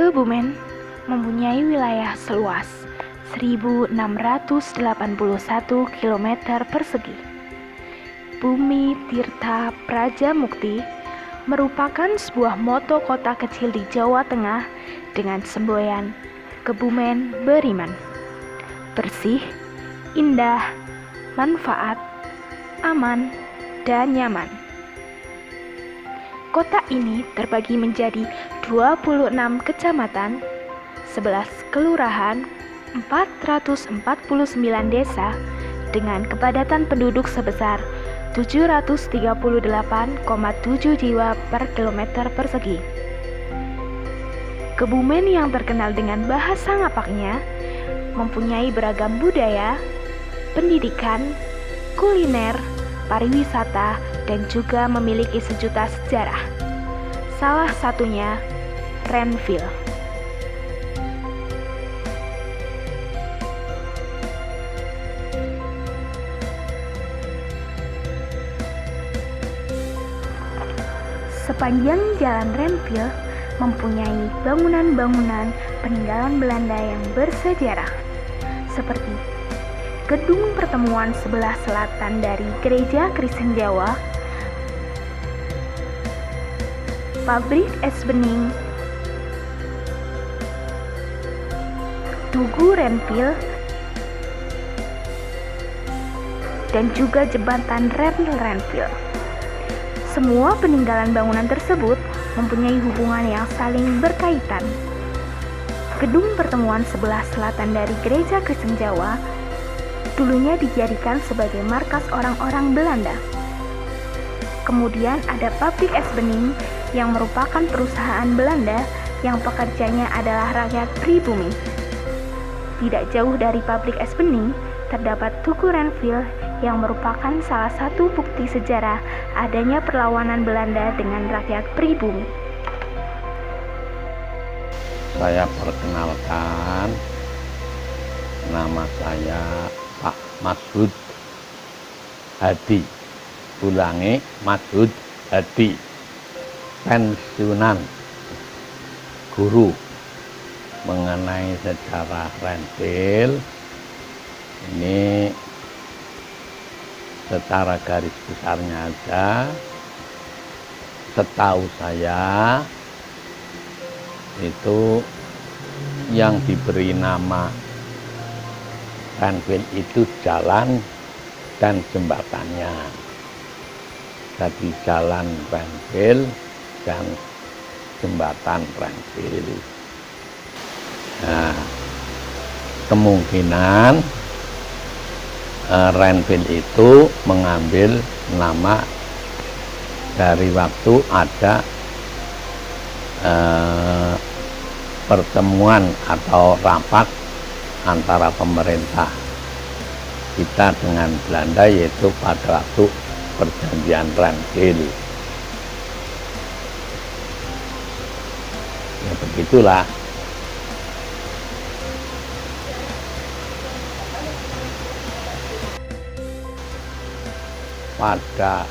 Kebumen mempunyai wilayah seluas 1.681 km persegi. Bumi Tirta Prajamukti merupakan sebuah moto kota kecil di Jawa Tengah dengan semboyan Kebumen beriman, bersih, indah, manfaat, aman, dan nyaman. Kota ini terbagi menjadi 26 kecamatan, 11 kelurahan, 449 desa dengan kepadatan penduduk sebesar 738,7 jiwa per kilometer persegi. Kebumen yang terkenal dengan bahasa Ngapaknya mempunyai beragam budaya, pendidikan, kuliner, pariwisata, dan juga memiliki sejuta sejarah. Salah satunya Renville. Sepanjang jalan Renville mempunyai bangunan-bangunan peninggalan Belanda yang bersejarah, seperti Gedung Pertemuan sebelah selatan dari Gereja Kristen Jawa, Pabrik Es Bening, Tugu Renville, dan juga jembatan Renville. Semua peninggalan bangunan tersebut mempunyai hubungan yang saling berkaitan. Gedung Pertemuan sebelah selatan dari Gereja Kristen Jawa dulunya dijadikan sebagai markas orang-orang Belanda. Kemudian ada pabrik es bening yang merupakan perusahaan Belanda yang pekerjanya adalah rakyat pribumi. Tidak jauh dari pabrik es bening terdapat Tugu Renville yang merupakan salah satu bukti sejarah adanya perlawanan Belanda dengan rakyat pribumi. Saya perkenalkan, nama saya Pak Masud Hadi. Ulangi, Masud Hadi, pensiunan guru. Mengenai sejarah Renville, ini secara garis besarnya aja, setahu saya itu yang diberi nama Renville itu jalan dan jembatannya. Jadi jalan Renville dan jembatan Renville. Nah, kemungkinan Renville itu mengambil nama dari waktu ada pertemuan atau rapat antara pemerintah kita dengan Belanda, yaitu pada waktu perjanjian Renville. Ya begitulah. Pada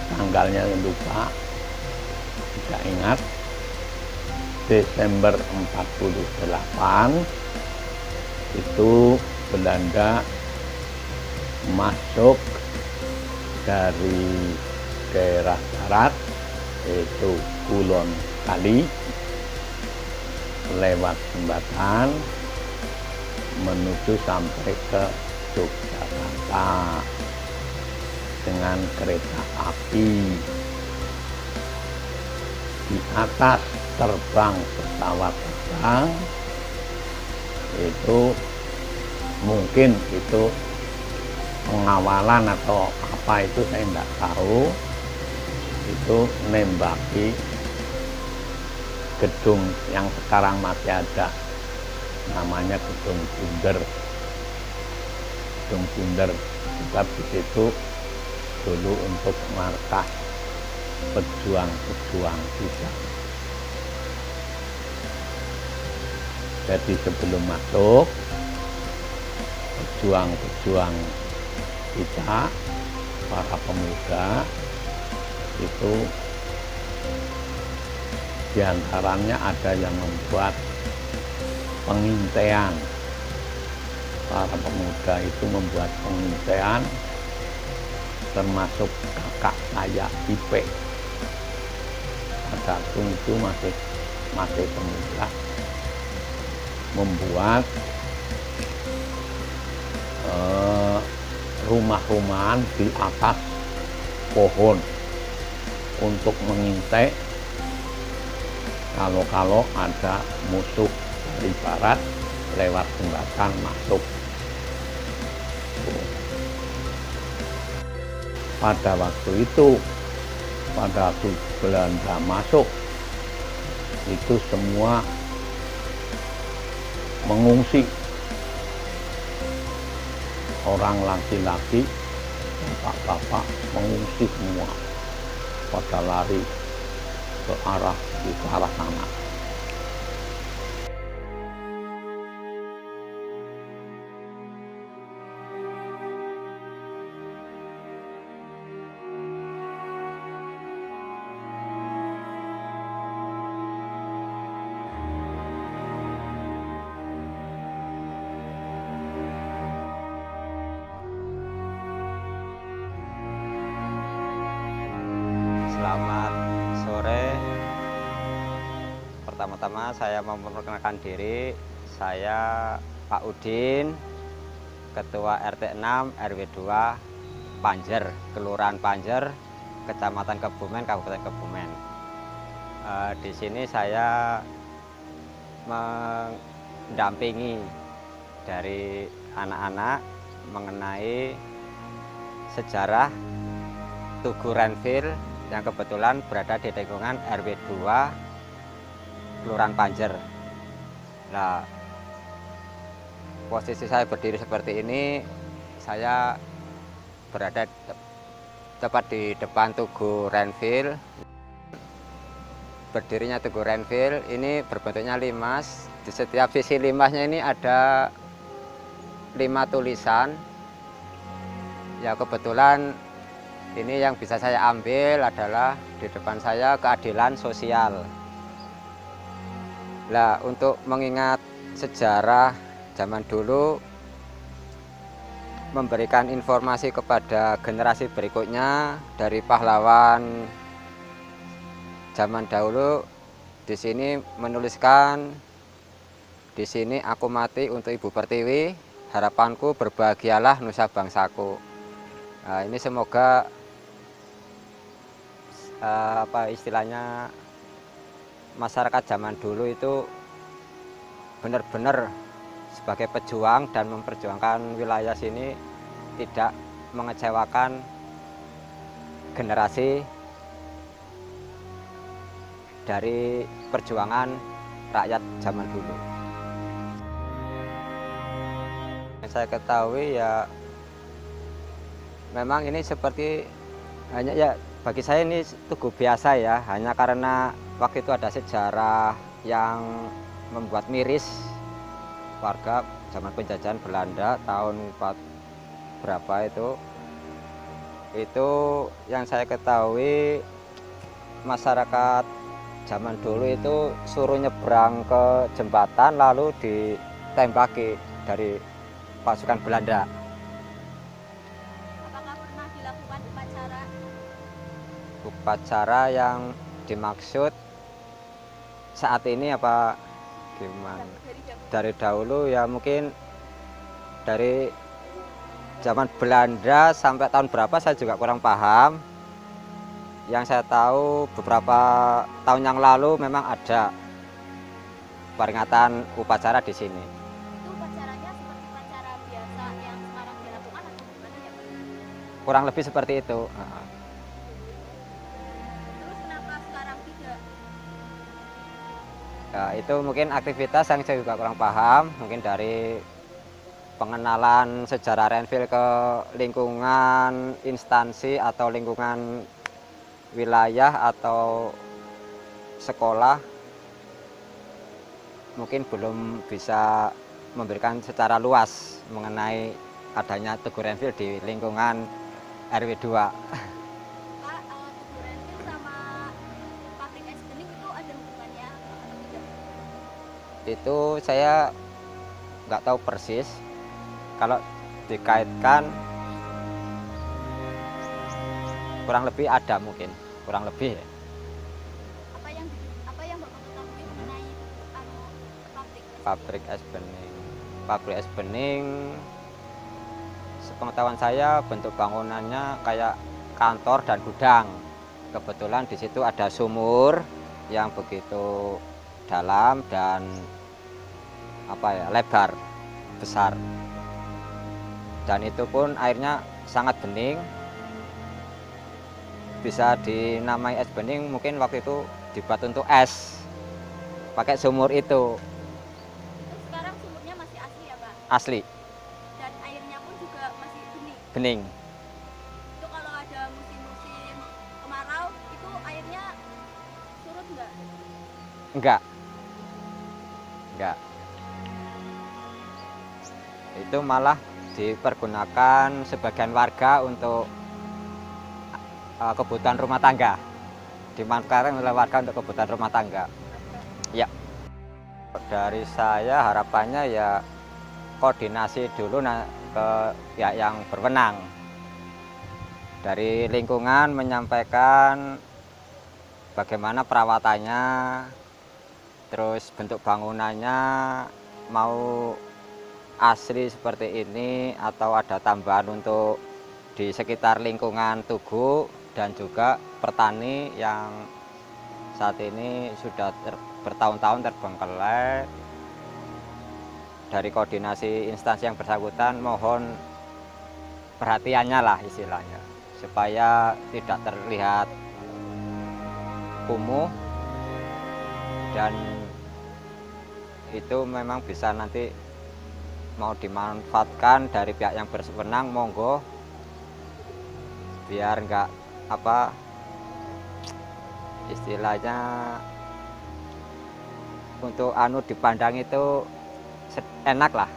tanggalnya lupa, tidak ingat, Desember 48 itu Belanda masuk dari daerah barat, yaitu Kulon Kali, lewat jembatan menuju sampai ke Yogyakarta dengan kereta api. Di atas terbang pesawat terbang, itu mungkin itu pengawalan atau apa itu saya tidak tahu. Itu nembaki gedung yang sekarang masih ada, namanya Gedung Bunder. Gedung Bunder, sebab di situ dulu untuk markas pejuang-pejuang kita. Jadi sebelum masuk, pejuang-pejuang kita, para pemuda itu Di antaranya ada yang membuat pengintaian. Para pemuda itu membuat pengintaian, termasuk kakak saya Ipe. Pada waktu itu masih pemuda, membuat rumah-rumahan di atas pohon untuk mengintai kalau ada musuh dari barat lewat jembatan masuk. Pada waktu itu, pada waktu Belanda masuk, itu semua mengungsi. Orang laki-laki, bapak-bapak mengungsi semua, pada lari ke arah sana. Selamat sore. Pertama-tama saya memperkenalkan diri. Saya Pak Udin, Ketua RT 6 RW 2 Panjer, Kelurahan Panjer, Kecamatan Kebumen, Kabupaten Kebumen. Di sini saya mendampingi dari anak-anak mengenai sejarah Tugu Renville yang kebetulan berada di lingkungan RW 2 Kelurahan Panjer. Nah, posisi saya berdiri seperti ini, saya berada tepat di depan Tugu Renville. Berdirinya Tugu Renville ini berbentuknya limas. Di setiap sisi limasnya ini ada 5 tulisan. Ya kebetulan ini yang bisa saya ambil adalah di depan saya keadilan sosial. Nah, untuk mengingat sejarah zaman dulu, memberikan informasi kepada generasi berikutnya dari pahlawan zaman dahulu, di sini menuliskan, di sini aku mati untuk Ibu Pertiwi, harapanku berbahagialah nusa bangsaku. Nah, ini semoga apa istilahnya, masyarakat zaman dulu itu benar-benar sebagai pejuang dan memperjuangkan wilayah sini tidak mengecewakan generasi dari perjuangan rakyat zaman dulu. Yang saya ketahui ya memang ini seperti hanya ya bagi saya ini tugu biasa ya, hanya karena waktu itu ada sejarah yang membuat miris warga zaman penjajahan Belanda tahun 4 berapa itu yang saya ketahui masyarakat zaman dulu itu suruh nyebrang ke jembatan lalu ditembaki dari pasukan Belanda. Upacara yang dimaksud saat ini apa gimana? Dari dahulu ya mungkin dari zaman Belanda sampai tahun berapa saya juga kurang paham. Yang saya tahu beberapa tahun yang lalu memang ada peringatan upacara di sini. Itu upacaranya seperti upacara biasa yang sekarang dilakukan atau gimana ya Pak? Kurang lebih seperti itu. Terus kenapa sekarang tidak? Ya, itu mungkin aktivitas yang saya juga kurang paham, mungkin dari pengenalan sejarah Renville ke lingkungan instansi atau lingkungan wilayah atau sekolah, mungkin belum bisa memberikan secara luas mengenai adanya Tugu Renville di lingkungan RW 2. Pak, Tugu Renville sama pabrik es bening itu ada hubungannya itu saya nggak tahu persis. Kalau dikaitkan kurang lebih ada mungkin, kurang lebih ya. Apa yang Bapak ketahui mengenai Pabrik es bening. Pabrik es bening, sepengetahuan saya bentuk bangunannya kayak kantor dan gudang. Kebetulan di situ ada sumur yang begitu dalam dan lebar, besar. Dan itu pun airnya sangat bening. Bisa dinamai es bening mungkin waktu itu dibuat untuk es. Pakai sumur itu. Sekarang sumurnya masih asli ya, Pak? Asli, Dan airnya pun juga masih bening. bening. Itu kalau ada musim-musim kemarau, itu airnya surut nggak? Enggak. Itu malah dipergunakan sebagian warga untuk kebutuhan rumah tangga. Dimanfaatkan oleh warga untuk kebutuhan rumah tangga. Ya. Dari saya harapannya ya koordinasi dulu ke pihak yang berwenang. Dari lingkungan menyampaikan bagaimana perawatannya, terus bentuk bangunannya mau asli seperti ini atau ada tambahan untuk di sekitar lingkungan Tugu, dan juga petani yang saat ini sudah bertahun-tahun terbengkelai. Dari koordinasi instansi yang bersangkutan mohon perhatiannya lah istilahnya, supaya tidak terlihat kumuh, dan itu memang bisa nanti mau dimanfaatkan dari pihak yang berwenang, monggo, biar enggak istilahnya untuk dipandang itu enak lah.